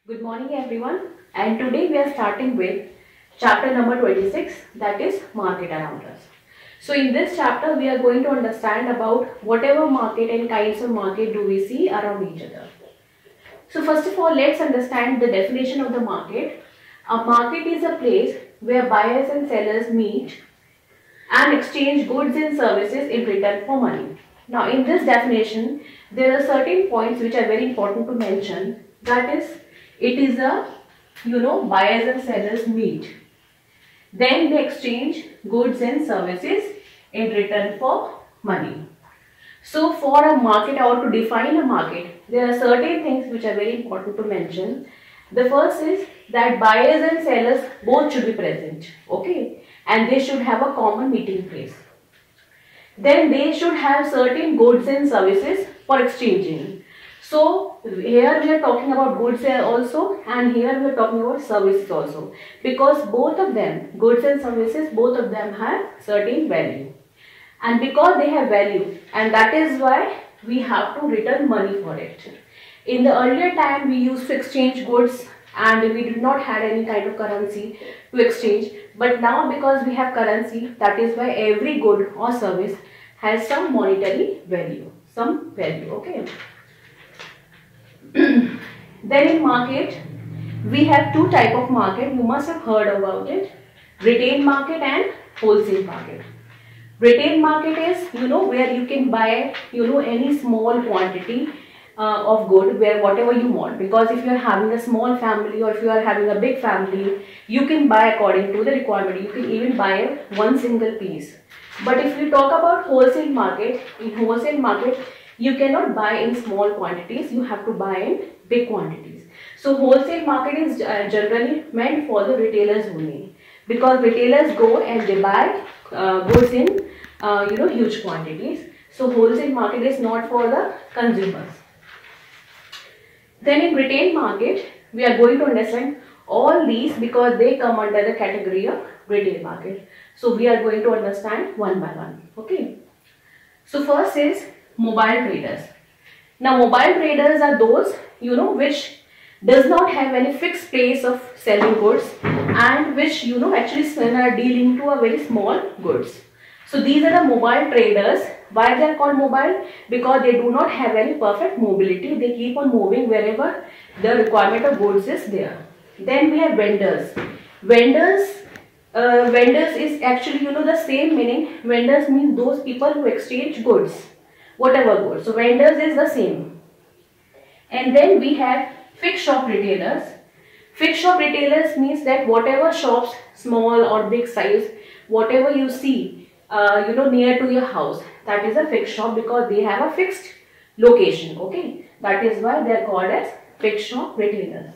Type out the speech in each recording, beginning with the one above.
Good morning everyone, and today we are starting with chapter number 26, that is market around us. So in this chapter we are going to understand about whatever market and kinds of market do we see around each other. So first of all, let's understand the definition of the market. A market is a place where buyers and sellers meet and exchange goods and services in return for money. Now in this definition, there are certain points which are very important to mention. That is, it is a, buyers and sellers meet. Then they exchange goods and services in return for money. So for a market, or to define a market, there are certain things which are very important to mention. The first is that buyers and sellers both should be present, okay, and they should have a common meeting place. Then they should have certain goods and services for exchanging. So here we are talking about goods also, and here we are talking about services also, because both of them, goods and services, both of them have certain value, and because they have value, and that is why we have to return money for it. In the earlier time, we used to exchange goods and we did not have any kind of currency to exchange, but now because we have currency, that is why every good or service has some monetary value, okay. Then in market, we have two type of market. You must have heard about it: retail market and wholesale market. Retail market is, where you can buy, any small quantity of good, where whatever you want. Because if you are having a small family or if you are having a big family, you can buy according to the requirement. You can even buy one single piece. But if you talk about wholesale market, in wholesale market, you cannot buy in small quantities, you have to buy in big quantities. So wholesale market is generally meant for the retailers only, because retailers go and they buy goods in huge quantities. So wholesale market is not for the consumers. Then in retail market, we are going to understand all these because they come under the category of retail market. So we are going to understand one by one, okay. So first is mobile traders. Now mobile traders are those, which does not have any fixed place of selling goods, and which, actually are dealing to a very small goods. So these are the mobile traders. Why they are called mobile? Because they do not have any perfect mobility. They keep on moving wherever the requirement of goods is there. Then we have vendors. Vendors is actually, the same meaning. Vendors means those people who exchange goods, whatever goods. So vendors is the same. And then we have fixed shop retailers. Fixed shop retailers means that whatever shops, small or big size, whatever you see, near to your house, that is a fixed shop, because they have a fixed location, okay. That is why they are called as fixed shop retailers.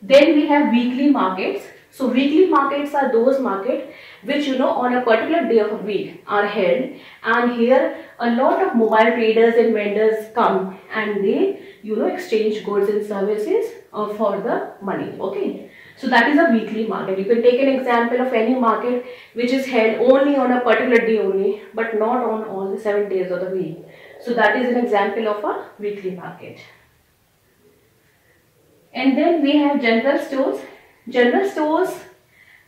Then we have weekly markets. So weekly markets are those markets which, on a particular day of a week are held, and here a lot of mobile traders and vendors come and they, exchange goods and services for the money, okay. So that is a weekly market. You can take an example of any market which is held only on a particular day only, but not on all the 7 days of the week. So that is an example of a weekly market. And then we have general stores. General stores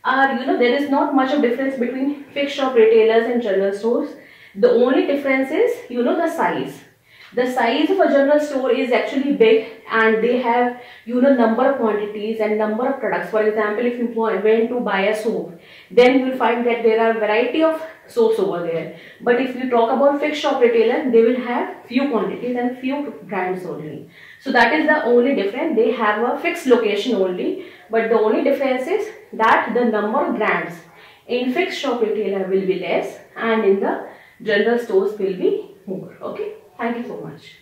are, there is not much of difference between fixed shop retailers and general stores. The only difference is, the size. The size of a general store is actually big, and they have, number of quantities and number of products. For example, if you went to buy a soap, then you will find that there are a variety of soaps over there. But if you talk about fixed shop retailer, they will have few quantities and few brands only. So that is the only difference. They have a fixed location only, but the only difference is that the number of brands in fixed shop retailer will be less, and in the general stores will be more, okay. Thank you so much.